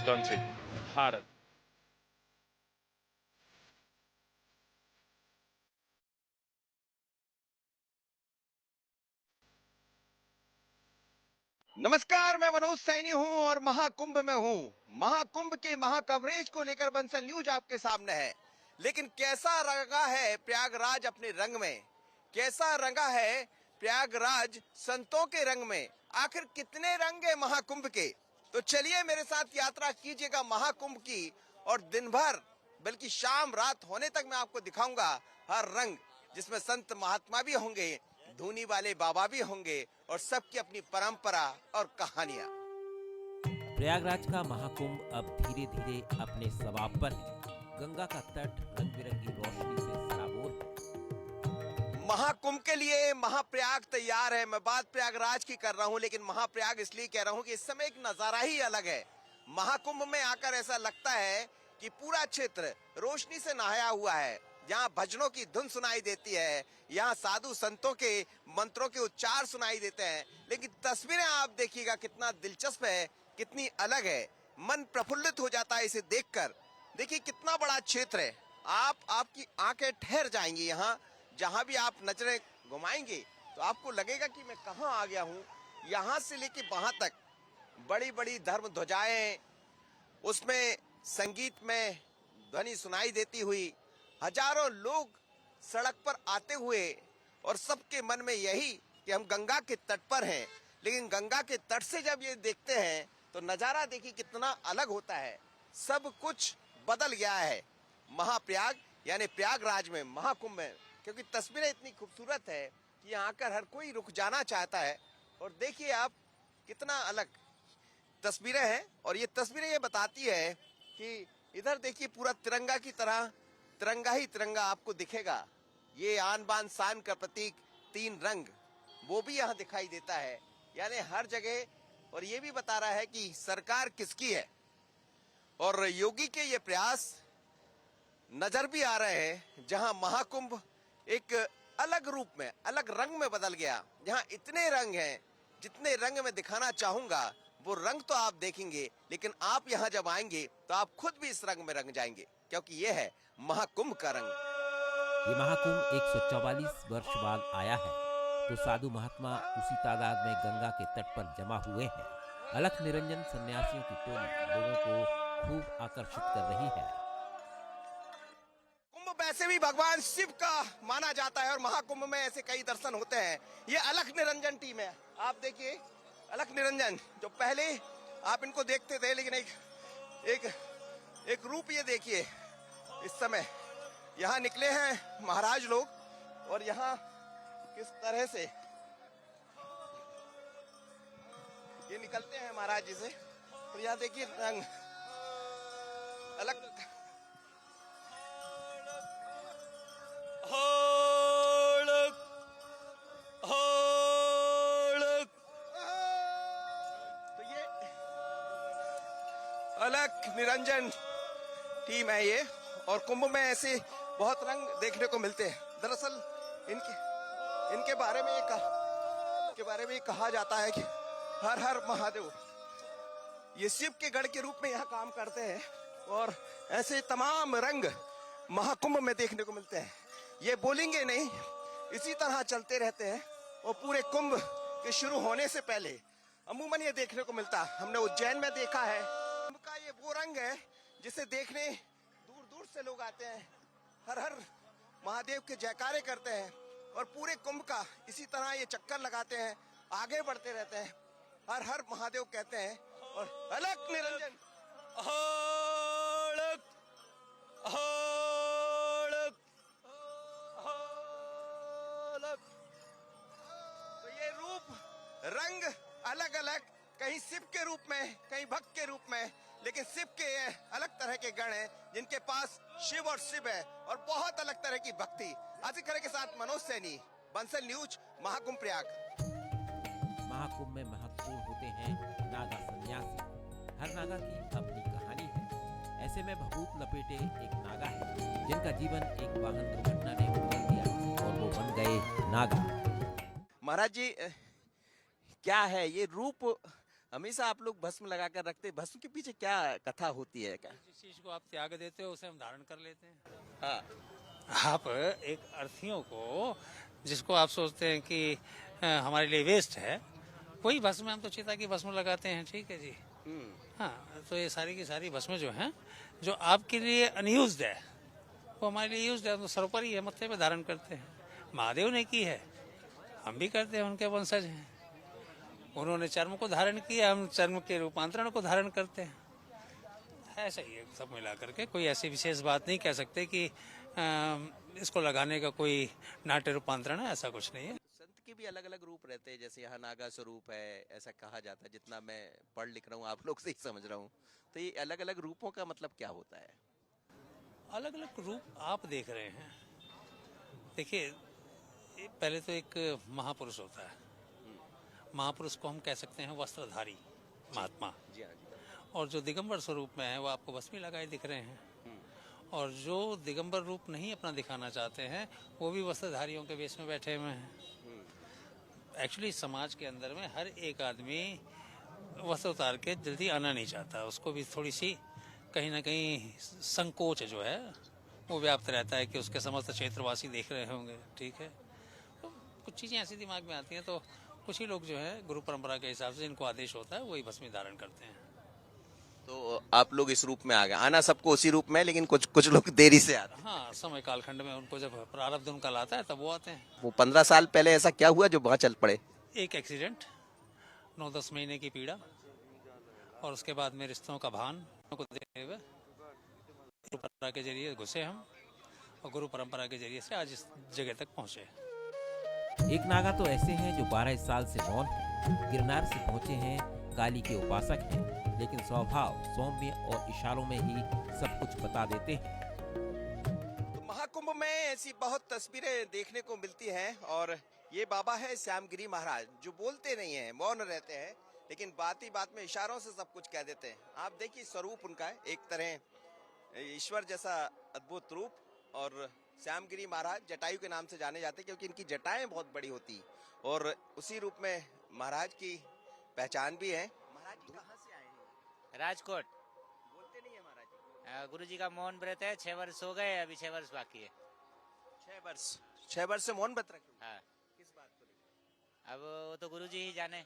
this country, Bharat. नमस्कार, मैं मनोज सैनी हूं और महाकुंभ में हूं। महाकुंभ के महाकवरेज को लेकर बंसल न्यूज आपके सामने है। लेकिन कैसा रंगा है प्रयागराज अपने रंग में, कैसा रंगा है प्रयागराज संतों के रंग में। आखिर कितने रंग है महाकुंभ के? तो चलिए मेरे साथ यात्रा कीजिएगा महाकुंभ की, और दिन भर बल्कि शाम रात होने तक मैं आपको दिखाऊंगा हर रंग, जिसमें संत महात्मा भी होंगे, धूनी वाले बाबा भी होंगे, और सबकी अपनी परंपरा और कहानियां। प्रयागराज का महाकुंभ अब धीरे धीरे अपने सवाब पर है। गंगा का तट रंग बिरंगी रोशनी से सराबोर है। महाकुंभ के लिए महाप्रयाग तैयार है। मैं बात प्रयागराज की कर रहा हूं, लेकिन महाप्रयाग इसलिए कह रहा हूं कि इस समय एक नजारा ही अलग है। महाकुंभ में आकर ऐसा लगता है कि पूरा क्षेत्र रोशनी से नहाया हुआ है। यहाँ भजनों की धुन सुनाई देती है, यहाँ साधु संतों के मंत्रों के उच्चार सुनाई देते हैं। लेकिन तस्वीरें आप देखिएगा, कितना दिलचस्प है, कितनी अलग है। मन प्रफुल्लित हो जाता है इसे देखकर। देखिए कितना बड़ा क्षेत्र है। आपकी आंखें ठहर जाएंगी यहाँ। जहाँ भी आप नजरें घुमाएंगे तो आपको लगेगा कि मैं कहाँ आ गया हूँ। यहाँ से लेके वहां तक बड़ी बड़ी धर्म ध्वजाएं, उसमें संगीत में ध्वनि सुनाई देती हुई, हजारों लोग सड़क पर आते हुए, और सबके मन में यही कि हम गंगा के तट पर हैं। लेकिन गंगा के तट से जब ये देखते हैं तो नजारा देखिए कितना अलग होता है। सब कुछ बदल गया है महाप्रयाग यानी प्रयागराज में, महाकुंभ में, क्योंकि तस्वीरें इतनी खूबसूरत है कि यहाँ आकर हर कोई रुक जाना चाहता है। और देखिए आप कितना अलग तस्वीरें हैं, और ये तस्वीरें ये बताती है कि इधर देखिए पूरा तिरंगा की तरह तिरंगा ही तिरंगा आपको दिखेगा। ये आन बान शान का प्रतीक तीन रंग, वो भी यहाँ दिखाई देता है, यानी हर जगह। और ये भी बता रहा है कि सरकार किसकी है। और योगी के ये प्रयास नजर भी आ रहे हैं, जहां महाकुंभ एक अलग रूप में, अलग रंग में बदल गया। जहां इतने रंग हैं, जितने रंग में दिखाना चाहूंगा वो रंग तो आप देखेंगे, लेकिन आप यहाँ जब आएंगे तो आप खुद भी इस रंग में रंग जाएंगे, क्योंकि ये है महाकुंभ का रंग। ये महाकुंभ 144 वर्ष बाद आया है, तो साधु महात्मा उसी तादाद में गंगा के तट पर जमा हुए हैं। अलख निरंजन सन्यासियों की टोली लोगों को खूब आकर्षित कर रही है। कुंभ वैसे भी भगवान शिव का माना जाता है, और महाकुंभ में ऐसे कई दर्शन होते हैं। ये अलख निरंजन टीम है। आप देखिए अलख निरंजन, जो पहले आप इनको देखते थे, लेकिन एक रूप ये देखिए। इस समय यहाँ निकले हैं महाराज लोग, और यहाँ किस तरह से ये निकलते हैं महाराज जी से। तो यहाँ देखिए रंग अलग। तो ये अलख निरंजन टीम है ये, और कुंभ में ऐसे बहुत रंग देखने को मिलते हैं। दरअसल इनके बारे में कहा जाता है कि हर हर महादेव, ये शिव के गढ़ के रूप में यहाँ काम करते हैं, और ऐसे तमाम रंग महाकुंभ में देखने को मिलते हैं। ये बोलेंगे नहीं, इसी तरह चलते रहते हैं। और पूरे कुंभ के शुरू होने से पहले अमूमन ये देखने को मिलता, हमने उज्जैन में देखा है। कुंभ का ये वो रंग है जिसे देखने दूर दूर से लोग आते हैं, हर हर महादेव के जयकारे करते हैं, और पूरे कुंभ का इसी तरह ये चक्कर लगाते हैं, आगे बढ़ते रहते हैं, हर हर महादेव कहते हैं, और अलख निरंजन तो ये रूप रंग अलग अलग, कहीं शिव के रूप में, कहीं भक्त के रूप में, लेकिन शिव के अलग तरह के गण हैं जिनके पास शिव और शिव है, और बहुत अलग तरह की भक्ति। आसिफ खरे के साथ मनोज सैनी, बंसल न्यूज, महाकुंभ प्रयाग। महाकुंभ में महत्वपूर्ण होते हैं नागा सन्यासी। हर नागा की अपनी कहानी है। ऐसे में भभूत लपेटे एक नागा है, जिनका जीवन एक वाहन दुर्घटना ने बदल दिया, और वो बन गए नागा। महाराज जी, क्या है ये रूप? हमेशा आप लोग भस्म लगाकर रखते हैं, भस्म के पीछे क्या कथा होती है क्या? जिस चीज को आप त्याग देते हो उसे हम धारण कर लेते हैं। हाँ। आप एक अर्थियों को, जिसको आप सोचते हैं कि हमारे लिए वेस्ट है, वही भस्म हम तो चिता की भस्म लगाते हैं। ठीक है जी। हाँ, तो ये सारी की सारी भस्म जो हैं, जो आपके लिए अनयूज्ड है, वो हमारे लिए यूज्ड है। तो सरोपरी है, मत्थे पे धारण करते हैं। महादेव ने की है, हम भी करते हैं, उनके वंशज हैं। उन्होंने चर्म को धारण किया, हम चर्म के रूपांतरण को धारण करते हैं। ऐसा ही है, सब मिला करके कोई ऐसी विशेष बात नहीं कह सकते कि इसको लगाने का कोई नाट्य रूपांतरण है, ऐसा कुछ नहीं है। संत के भी अलग अलग रूप रहते हैं, जैसे यहाँ नागा स्वरूप है ऐसा कहा जाता है, जितना मैं पढ़ लिख रहा हूँ आप लोग से ही समझ रहा हूँ। तो ये अलग अलग रूपों का मतलब क्या होता है? अलग अलग रूप आप देख रहे हैं। देखिए, पहले तो एक महापुरुष होता है। महापुरुष को हम कह सकते हैं वस्त्रधारी महात्मा। जी हाँ जी। और जो दिगंबर स्वरूप में है वो आपको भस्मी लगाए दिख रहे हैं। और जो दिगंबर रूप नहीं अपना दिखाना चाहते हैं वो भी वस्त्रधारियों के वेश में बैठे हुए हैं। एक्चुअली समाज के अंदर में हर एक आदमी वस्त्र उतार के जल्दी आना नहीं चाहता। उसको भी थोड़ी सी कहीं ना कहीं संकोच जो है वो व्याप्त रहता है कि उसके समस्त क्षेत्रवासी देख रहे होंगे। ठीक है, तो कुछ चीज़ें ऐसी दिमाग में आती हैं, तो कुछ ही लोग जो है गुरु परंपरा के हिसाब से जिनको आदेश होता है वही भस्मी धारण करते हैं। तो आप लोग इस रूप में आ गए, आना सबको उसी रूप में, लेकिन कुछ कुछ लोग देरी से आते हैं। हाँ, समय कालखंड में उनको जब प्रारब्ध उनका लाता है तब वो आते हैं। वो 15 साल पहले ऐसा क्या हुआ जो वहां चल पड़े? एक एक्सीडेंट, 9-10 महीने की पीड़ा, और उसके बाद में रिश्तों का भान को देते हुए गुरु परंपरा के जरिए घुसे हम, और गुरु परंपरा के जरिए से आज इस जगह तक पहुंचे। एक नागा तो ऐसे हैं जो 12 साल से मौन हैं, गिरनार से पहुंचे हैं, काली के उपासक हैं, लेकिन स्वभाव सौम्य और इशारों में ही सब कुछ बता देते हैं। तो महाकुंभ में ऐसी बहुत तस्वीरें देखने को मिलती हैं, और ये बाबा है श्यामगिरी महाराज, जो बोलते नहीं हैं, मौन रहते हैं, लेकिन बात ही बात में इशारों से सब कुछ कह देते हैं। आप देखिए स्वरूप उनका है, एक तरह ईश्वर जैसा अद्भुत रूप। और श्यामगिरी महाराज जटायु के नाम से जाने जाते हैं क्योंकि इनकी जटाएं बहुत बड़ी होती, और उसी रूप में महाराज की पहचान भी है। महाराज जी कहाँ से आए हैं? राजकोट। बोलते नहीं है महाराज जी? गुरुजी का मौन व्रत है, 6 वर्ष हो गए, अभी 6 वर्ष बाकी है। 6 वर्ष से मौन व्रत रखे? हाँ। किस बात को लेकर? अब वो तो गुरुजी ही जाने।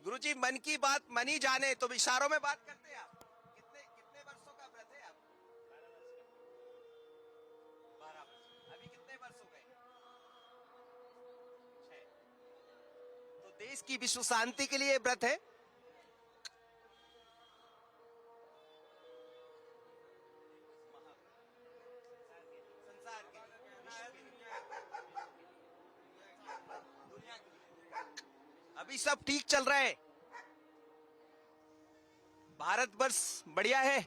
गुरुजी मन की बात मन ही जाने, तो इशारों में बात करते हैं आप। कितने कितने वर्षों का व्रत है आप? 12 वर्ष। अभी कितने वर्ष हो गए? 6। तो देश की विश्व शांति के लिए व्रत है। संसार के, विश्व के लिए, दुनिया के लिए। अभी सब ठीक चल रहा है, भारतवर्ष बढ़िया है।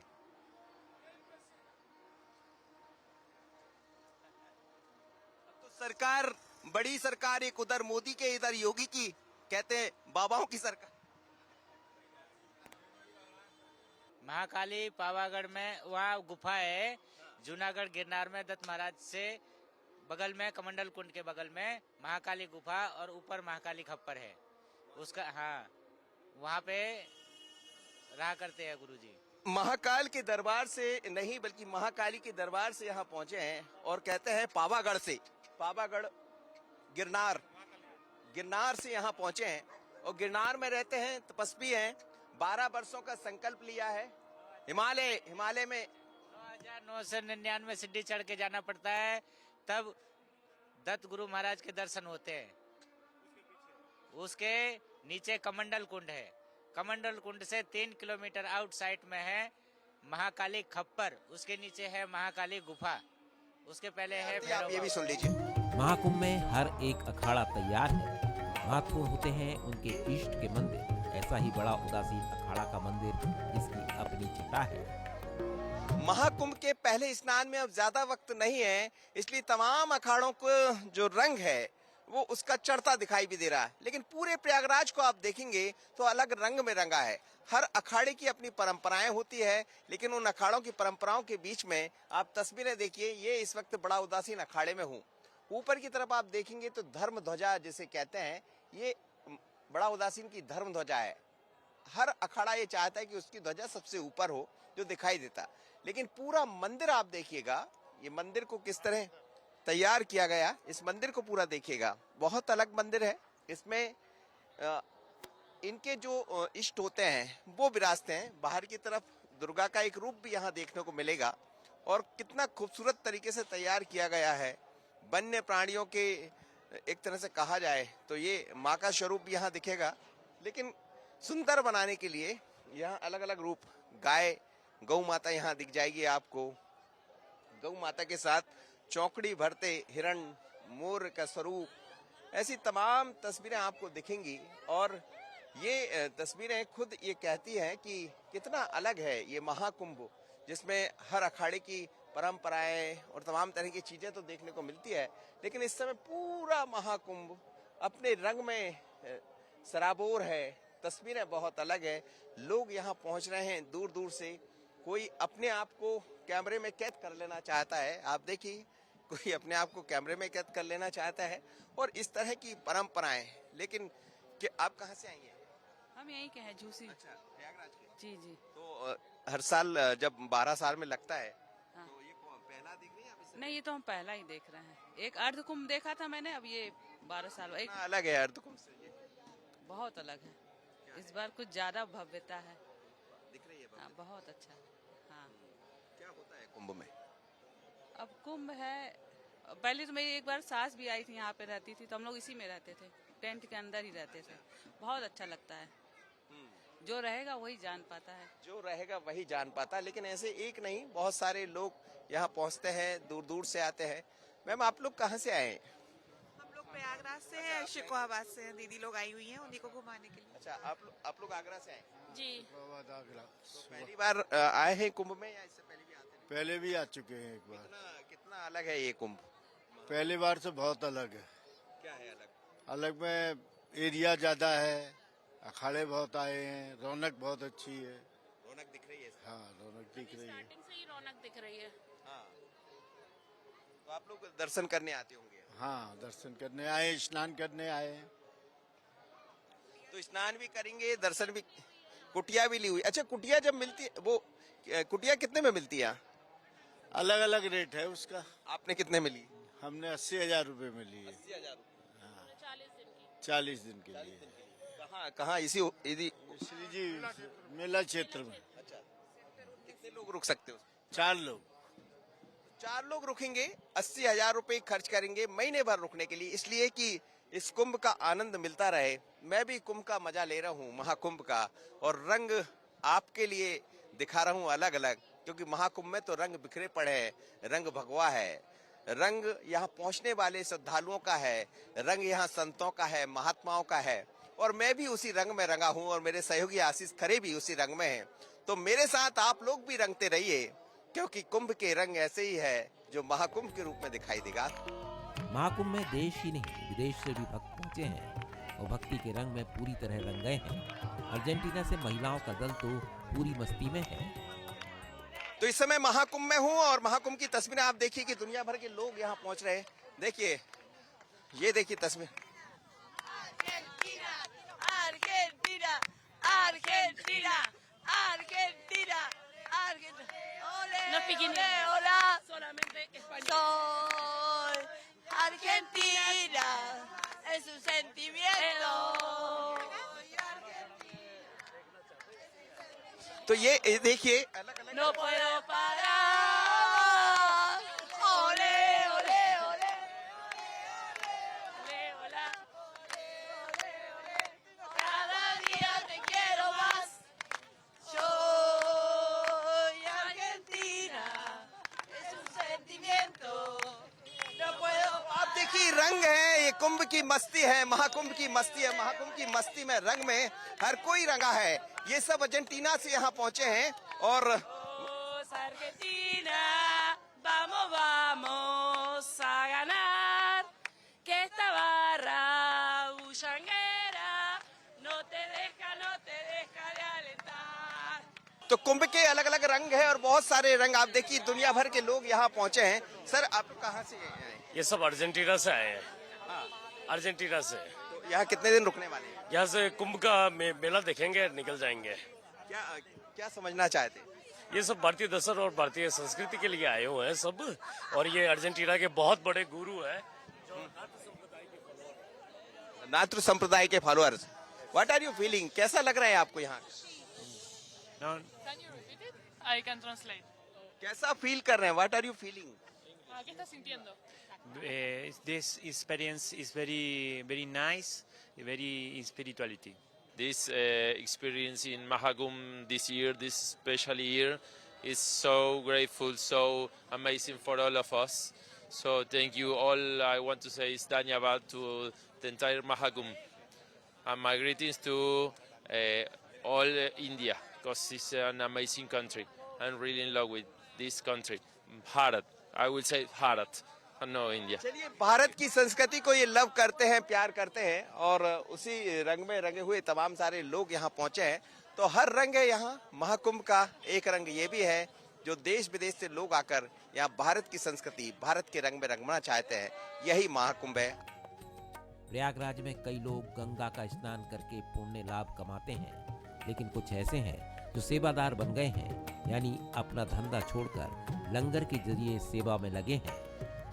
अब तो सरकार, बड़ी सरकार, एक उधर मोदी के इधर योगी की, कहते हैं बाबाओं की सरकार। महाकाली पावागढ़ में वहाँ गुफा है, जूनागढ़ गिरनार में दत्त महाराज से बगल में, कमंडल कुंड के बगल में महाकाली गुफा, और ऊपर महाकाली खप्पर है उसका। हाँ, वहाँ पे रहा करते हैं गुरुजी। महाकाल के दरबार से नहीं, बल्कि महाकाली के दरबार से यहाँ पहुंचे हैं, और कहते हैं पावागढ़ से, पावागढ़ गिरनार, गिरनार से यहाँ पहुंचे हैं, और गिरनार में रहते हैं, तपस्वी हैं, 12 वर्षों का संकल्प लिया है। हिमालय में 9,999 सीढ़ी चढ़ के जाना पड़ता है, तब दत्त गुरु महाराज के दर्शन होते हैं। उसके नीचे कमंडल कुंड है, कमंडल कुंड से 3 किलोमीटर आउटसाइड में है महाकाली खप्पर, उसके नीचे है महाकाली गुफा, उसके पहले है आप ये भी सुन लीजिए। महाकुंभ में हर एक अखाड़ा तैयार है, महत्वपूर्ण होते हैं उनके इष्ट के मंदिर। ऐसा ही बड़ा उदासी अखाड़ा का मंदिर, जिसकी अपनी चिता है। महाकुंभ के पहले स्नान में अब ज्यादा वक्त नहीं है, इसलिए तमाम अखाड़ों को जो रंग है वो उसका चढ़ता दिखाई भी दे रहा है, लेकिन पूरे प्रयागराज को आप देखेंगे तो अलग रंग में रंगा है। हर अखाड़े की अपनी परंपराएं होती है, लेकिन उन अखाड़ों की परंपराओं के बीच में आप तस्वीरें देखिए। ये इस वक्त बड़ा उदासीन अखाड़े में हूँ। ऊपर की तरफ आप देखेंगे तो धर्म ध्वजा जिसे कहते हैं, ये बड़ा उदासीन की धर्म ध्वजा है। हर अखाड़ा ये चाहता है कि उसकी ध्वजा सबसे ऊपर हो, जो दिखाई देता। लेकिन पूरा मंदिर आप देखिएगा, ये मंदिर को किस तरह तैयार किया गया, इस मंदिर को पूरा देखिएगा, बहुत अलग मंदिर है। इसमें इनके जो इष्ट होते हैं वो विराजते हैं। बाहर की तरफ दुर्गा का एक रूप भी यहाँ देखने को मिलेगा और कितना खूबसूरत तरीके से तैयार किया गया है। वन्य प्राणियों के एक तरह से कहा जाए तो ये माँ का स्वरूप भी यहाँ दिखेगा, लेकिन सुंदर बनाने के लिए यहाँ अलग अलग रूप, गाय, गौ माता यहाँ दिख जाएगी आपको। गौ माता के साथ चौकड़ी भरते हिरण, मोर का स्वरूप, ऐसी तमाम तस्वीरें आपको दिखेंगी। और ये तस्वीरें खुद ये कहती हैं कि कितना अलग है ये महाकुंभ, जिसमें हर अखाड़े की परंपराएं और तमाम तरह की चीजें तो देखने को मिलती है, लेकिन इस समय पूरा महाकुंभ अपने रंग में सराबोर है। तस्वीरें बहुत अलग है। लोग यहाँ पहुंच रहे हैं दूर दूर से। कोई अपने आप को कैमरे में कैद कर लेना चाहता है, आप देखिए, कोई अपने आप को कैमरे में कैद कर लेना चाहता है। और इस तरह की परंपराएं। लेकिन कि आप कहाँ से आएंगे? हम यहीं के हैं, झूसी। अच्छा, प्रयागराज के। जी जी। तो हर साल जब 12 साल में लगता है, हाँ। तो ये पहला देख रही हैं आप? नहीं, ये तो हम पहला ही देख रहे हैं। एक अर्ध कुंभ देखा था मैंने, अब ये 12 साल एक अलग है अर्ध कुंभ से, ये बहुत अलग है। इस बार कुछ ज्यादा भव्यता है। दिख रही है हाँ, भव्यता। बहुत अच्छा। हाँ, क्या होता है कुंभ में? अब कुंभ है। पहले तो मेरी एक बार सास भी आई थी, यहाँ पे रहती थी, तो हम लोग इसी में रहते थे, टेंट के अंदर ही रहते थे। बहुत अच्छा लगता है। जो रहेगा वही जान पाता है। जो रहेगा वही जान पाता। लेकिन ऐसे एक नहीं, बहुत सारे लोग यहाँ पहुँचते हैं, दूर दूर से आते हैं। मैम, आप लोग कहाँ से आए? हम लोग प्रयागराज से हैं, शिकोहाबाद से हैं। दीदी लोग आई हुई हैं, उन्हीं को घुमाने के लिए। अच्छा, आप लोग आगरा से आए? जी। तो पहली बार आए हैं कुंभ में या इससे पहले भी आते थे? पहले भी आ चुके हैं एक बार। कितना अलग है ये कुंभ? पहली बार से बहुत अलग है। क्या है अलग? अलग में एरिया ज्यादा है, अखाड़े बहुत आए हैं, रौनक बहुत अच्छी है। रौनक दिख रही है? हाँ, रौनक दिख रही है। स्टार्टिंग से ही रौनक दिख रही है। हाँ। तो आप लोग दर्शन करने आते होंगे? हाँ, दर्शन करने आए, स्नान करने आए हैं। तो स्नान भी करेंगे, दर्शन भी। कुटिया भी ली हुई? अच्छा, कुटिया जब मिलती है, वो कुटिया कितने में मिलती है? अलग अलग रेट है उसका। आपने कितने में ली? हमने 80,000 रुपए में लिए। 80,000? 40 दिन के लिए। कहाँ कहाँ? इसी श्री जी मेला क्षेत्र में। अच्छा, कितने लोग रुक सकते हो? 4 लोग। 4 लोग रुकेंगे, 80,000 रुपए खर्च करेंगे महीने भर रुकने के लिए, इसलिए कि इस कुंभ का आनंद मिलता रहे। मैं भी कुंभ का मजा ले रहा हूँ, महाकुंभ का, और रंग आपके लिए दिखा रहा हूँ अलग अलग, क्योंकि महाकुंभ में तो रंग बिखरे पड़े हैं, रंग भगवा है, रंग यहाँ पहुँचने वाले श्रद्धालुओं का है, रंग यहाँ संतों का है, महात्माओं का है। और मैं भी उसी रंग में रंगा हूँ और मेरे सहयोगी आशीष खरे भी उसी रंग में हैं। तो मेरे साथ आप लोग भी रंगते रहिए, क्योंकि कुंभ के रंग ऐसे ही है जो महाकुंभ के रूप में दिखाई देगा। महाकुंभ में देश ही नहीं विदेश से भी भक्त पहुंचे हैं और भक्ति के रंग में पूरी तरह रंग गए हैं। अर्जेंटीना से महिलाओं का दल तो पूरी मस्ती में है। तो इस समय महाकुंभ में हूँ और महाकुंभ की तस्वीरें आप देखिए कि दुनिया भर के लोग यहाँ पहुंच रहे हैं। देखिए, ये देखिए तस्वीर। Argentina, Argentina, Argentina, Argentina. Ole, No speak ole, English. hola. Solamente español. Soy Argentina, es un sentimiento. तो ये देखिए, अलग अलग No puedo parar. Ole, ole, ole. Ole, hola. Cada día te quiero más. Soy Argentina, es un sentimiento. No puedo आप देखिए, रंग है, ये कुंभ की मस्ती है, महाकुंभ की मस्ती है। महाकुंभ की मस्ती में, रंग में हर कोई रंगा है। ये सब अर्जेंटीना से यहाँ पहुंचे हैं और Vamos Argentina, vamos, vamos a ganar. Que esta barra bullanguera no te deja de alentar. तो कुंभ के अलग अलग रंग है और बहुत सारे रंग आप देखिए, दुनिया भर के लोग यहाँ पहुंचे हैं। सर, आप कहाँ से आए? ये सब अर्जेंटीना से आए हैं। अर्जेंटीना से। तो यहाँ कितने दिन रुकने वाले हैं? यहाँ से कुंभ का मेला देखेंगे, निकल जाएंगे। क्या क्या समझना चाहते हैं? ये सब भारतीय दर्शन और भारतीय संस्कृति के लिए आए हुए हैं सब, और ये अर्जेंटीना के बहुत बड़े गुरु हैं। नात्र संप्रदाय के followers. What are you feeling? कैसा लग रहा है आपको यहाँ? I can translate. कैसा फील कर रहे हैं? What are you feeling? ¿Qué estás sintiendo? This experience is very nice, very spirituality. This experience in Mahagum this year, this special year, is so grateful, so amazing for all of us. So thank you all. I want to say is Dhanyavad to the entire Mahagum. And my greetings to all India, because it's an amazing country. I'm really in love with this country. Bharat. I will say Bharat. No, India. चलिए, भारत की संस्कृति को ये love करते हैं, प्यार करते हैं, और उसी रंग में रंगे हुए तमाम सारे लोग यहाँ पहुंचे हैं। तो हर रंग है यहाँ महाकुंभ का। एक रंग ये भी है जो देश विदेश से लोग आकर यहाँ भारत की संस्कृति, भारत के रंग में रंगना चाहते हैं। यही महाकुंभ है। प्रयागराज में कई लोग गंगा का स्नान करके पुण्य लाभ कमाते हैं, लेकिन कुछ ऐसे हैं जो सेवादार बन गए हैं, यानी अपना धंधा छोड़कर लंगर के जरिए सेवा में लगे हैं।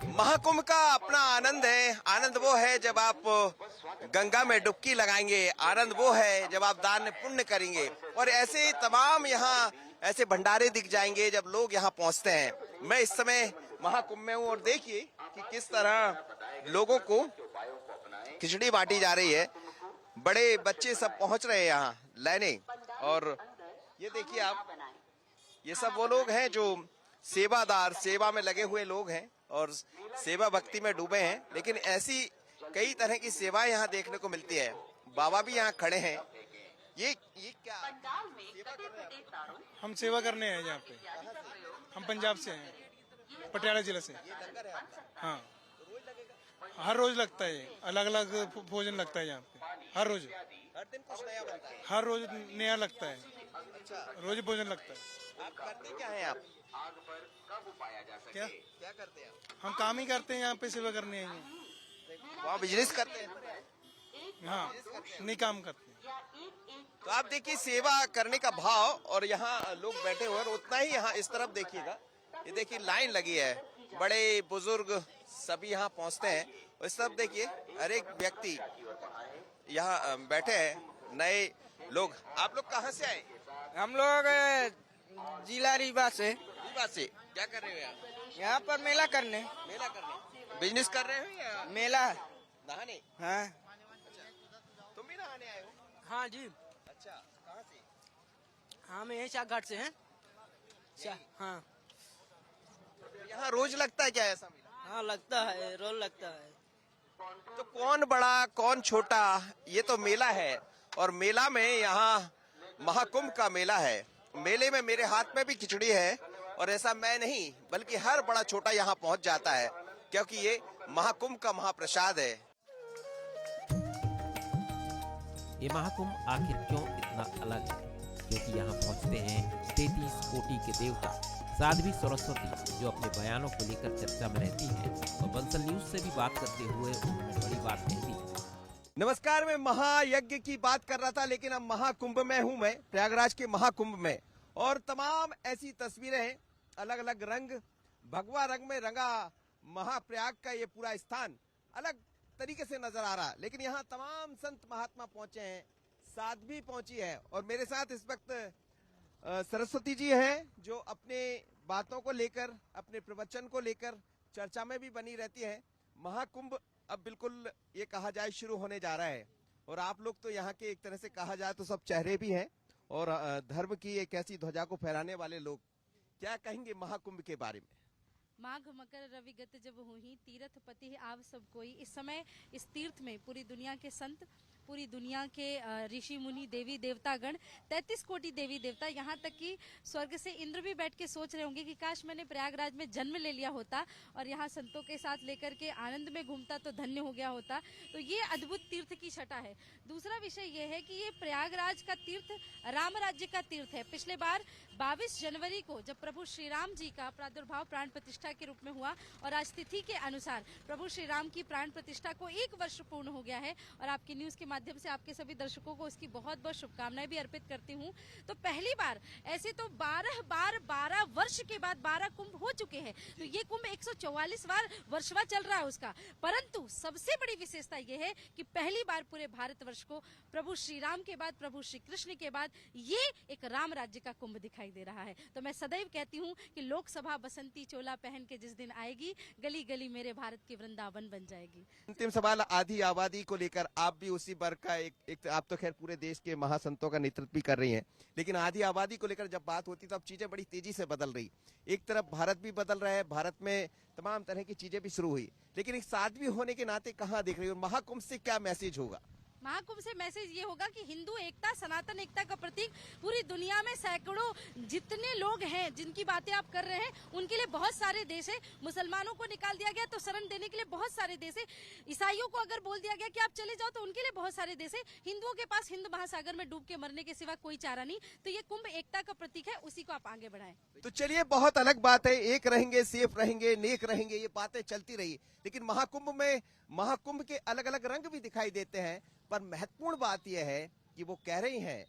महाकुंभ का अपना आनंद है। आनंद वो है जब आप गंगा में डुबकी लगाएंगे, आनंद वो है जब आप दान पुण्य करेंगे, और ऐसे तमाम यहाँ ऐसे भंडारे दिख जाएंगे जब लोग यहाँ पहुँचते हैं। मैं इस समय महाकुंभ में हूँ और देखिए कि किस तरह लोगों को खिचड़ी बांटी जा रही है। बड़े बच्चे सब पहुंच रहे हैं यहाँ लेने, और ये देखिए आप, ये सब वो लोग हैं जो सेवादार, सेवा में लगे हुए लोग हैं और सेवा भक्ति में डूबे हैं। लेकिन ऐसी कई तरह की सेवाएं यहाँ देखने को मिलती है। बाबा भी यहाँ खड़े हैं। ये क्या सेवा कर रहे हैं? हम सेवा करने हैं यहाँ पे। हम पंजाब से हैं, पटियाला जिला से। हाँ, हर रोज लगता है, अलग अलग भोजन लगता है यहाँ पे। हर रोज, हर दिन कुछ नया बनता है। हर रोज नया लगता है। अच्छा, रोज भोजन लगता है। आप करते क्या हैं? आप क्या क्या करते हैं? हम काम ही करते हैं यहाँ पे, सेवा करने हैं। वहाँ बिजनेस करते हैं? हाँ, नहीं काम करते हैं। तो आप देखिए सेवा करने का भाव, और यहाँ लोग बैठे हुए हैं। उतना ही यहाँ इस तरफ देखिएगा, ये देखिए लाइन लगी है, बड़े बुजुर्ग सभी यहाँ पहुँचते हैं। और इस तरफ देखिए हर एक व्यक्ति यहाँ बैठे हैं, नए लोग। आप लोग कहाँ से आए? हम लोग जिला रीवा से। रीवा से क्या कर रहे हो यहाँ? यहाँ पर मेला करने। मेला करने? बिजनेस कर रहे हो या मेला नहाने? हाँ। अच्छा, तुम भी नहाने आए हो? हाँ जी। अच्छा, कहाँ से? हम यही शाह घाट से हैं। हाँ। यहाँ रोज लगता है क्या ऐसा मेला? हाँ लगता है, रोज लगता है। तो कौन बड़ा कौन छोटा, ये तो मेला है। और मेला में यहाँ महाकुंभ का मेला है। मेले में मेरे हाथ में भी खिचड़ी है, और ऐसा मैं नहीं बल्कि हर बड़ा छोटा यहाँ पहुँच जाता है, क्योंकि ये महाकुंभ का महाप्रसाद है। ये महाकुंभ आखिर क्यों इतना अलग है? क्योंकि यहाँ पहुँचते हैं 33 कोटि के देवता, साध्वी सरस्वती, जो अपने बयानों को लेकर चर्चा में रहती हैं, और बंसल न्यूज से भी बात करते हुए उन्होंने बड़ी बात कह दी। नमस्कार, मैं महायज्ञ की बात कर रहा था, लेकिन अब महाकुंभ में हूँ। मैं प्रयागराज के महाकुंभ में, और तमाम ऐसी तस्वीरें हैं, अलग अलग रंग, भगवा रंग में रंगा महाप्रयाग का ये पूरा स्थान अलग तरीके से नजर आ रहा। लेकिन यहाँ तमाम संत महात्मा पहुंचे हैं, साध्वी पहुंची है, और मेरे साथ इस वक्त सरस्वती जी हैं, जो अपने बातों को लेकर, अपने प्रवचन को लेकर चर्चा में भी बनी रहती है। महाकुंभ अब बिल्कुल ये कहा जाए शुरू होने जा रहा है, और आप लोग तो यहाँ के एक तरह से कहा जाए तो सब चेहरे भी हैं, और धर्म की एक ऐसी ध्वजा को फहराने वाले लोग। क्या कहेंगे महाकुंभ के बारे में? माघ मकर रविगत जब हुई, तीर्थ पति आव सब कोई। इस समय इस तीर्थ में पूरी दुनिया के संत पूरी दुनिया के ऋषि मुनि देवी देवतागण 33 कोटि देवी देवता, यहाँ तक कि स्वर्ग से इंद्र भी बैठ के सोच रहे होंगे कि काश मैंने प्रयागराज में जन्म ले लिया होता और यहाँ संतों के साथ लेकर के आनंद में घूमता तो धन्य हो गया होता। तो ये अद्भुत तीर्थ की छटा है। दूसरा विषय ये है कि ये प्रयागराज का तीर्थ राम राज्य का तीर्थ है। पिछले बार 22 जनवरी को जब प्रभु श्री राम जी का प्रादुर्भाव प्राण प्रतिष्ठा के रूप में हुआ और आज तिथि के अनुसार प्रभु श्री राम की प्राण प्रतिष्ठा को 1 वर्ष पूर्ण हो गया है और आपकी न्यूज के माध्यम से आपके सभी दर्शकों को उसकी बहुत बहुत शुभकामनाएं भी अर्पित करती हूँ। तो पहली बार, ऐसे तो 12 वर्ष के बाद 12 कुंभ हो चुके हैं, तो ये कुंभ 144वां वर्षवा चल रहा है उसका। परंतु सबसे बड़ी विशेषता ये है कि पहली बार पूरे भारतवर्ष को प्रभु श्री राम के बाद, प्रभु श्री कृष्ण के बाद ये एक राम राज्य का कुंभ दिखाई दे रहा है। तो मैं सदैव कहती हूँ कि लोकसभा बसंती चोला पहन के जिस दिन आएगी, गली गली मेरे भारत की वृंदावन बन जाएगी। अंतिम सवाल, आधी आबादी को लेकर आप भी उसी वर्ग का एक आप तो खैर पूरे देश के महासंतों का नेतृत्व भी कर रही हैं, लेकिन आधी आबादी को लेकर जब बात होती तो अब चीजें बड़ी तेजी से बदल रही। एक तरफ भारत भी बदल रहा है, भारत में तमाम तरह की चीजें भी शुरू हुई, लेकिन एक साध्वी होने के नाते कहाँ देख रही हो, महाकुंभ से क्या मैसेज होगा? महाकुंभ से मैसेज ये होगा कि हिंदू एकता, सनातन एकता का प्रतीक पूरी दुनिया में सैकड़ों जितने लोग हैं जिनकी बातें आप कर रहे हैं, उनके लिए बहुत सारे देश है। मुसलमानों को निकाल दिया गया तो शरण देने के लिए बहुत सारे देश है। ईसाइयों को अगर बोल दिया गया कि आप चले जाओ तो उनके लिए बहुत सारे देश है। हिंदुओं के पास हिंद महासागर में डूब के मरने के सिवा कोई चारा नहीं। तो ये कुंभ एकता का प्रतीक है, उसी को आप आगे बढ़ाएं। तो चलिए, बहुत अलग बात है, एक रहेंगे, सेफ रहेंगे, नेक रहेंगे, ये बातें चलती रही, लेकिन महाकुंभ में महाकुंभ के अलग अलग रंग भी दिखाई देते हैं। पर महत्वपूर्ण बात यह है कि वो कह रही हैं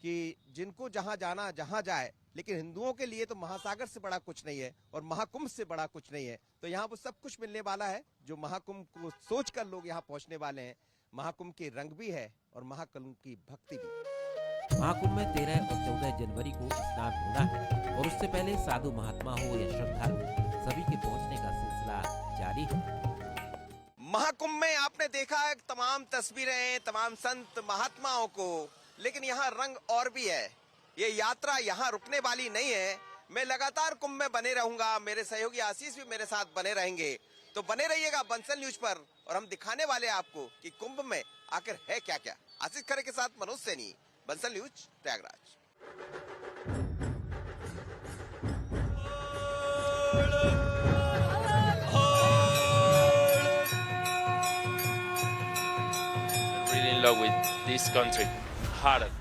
कि जिनको जहां जाना जहां जाए, लेकिन हिंदुओं के लिए तो महासागर से बड़ा कुछ नहीं है और महाकुंभ से बड़ा कुछ नहीं है। तो यहाँ वो सब कुछ मिलने वाला है जो महाकुंभ को सोचकर लोग यहाँ पहुंचने वाले हैं। महाकुंभ के रंग भी है और महाकुंभ की भक्ति भी। महाकुंभ में 13 और 14 जनवरी को स्नान होना है और उससे पहले साधु महात्मा हो या श्रद्धालु, सभी के पहुंचने का सिलसिला जारी है। महाकुंभ में आपने देखा है तमाम तस्वीरें, तमाम संत महात्माओं को, लेकिन यहाँ रंग और भी है। ये यात्रा यहाँ रुकने वाली नहीं है। मैं लगातार कुंभ में बने रहूंगा, मेरे सहयोगी आशीष भी मेरे साथ बने रहेंगे। तो बने रहिएगा बंसल न्यूज पर और हम दिखाने वाले हैं आपको कि कुंभ में आखिर है क्या क्या। आशीष खरे के साथ Manoj Saini, Bansal news, Prayagraj. Really in love with this country, Bharat.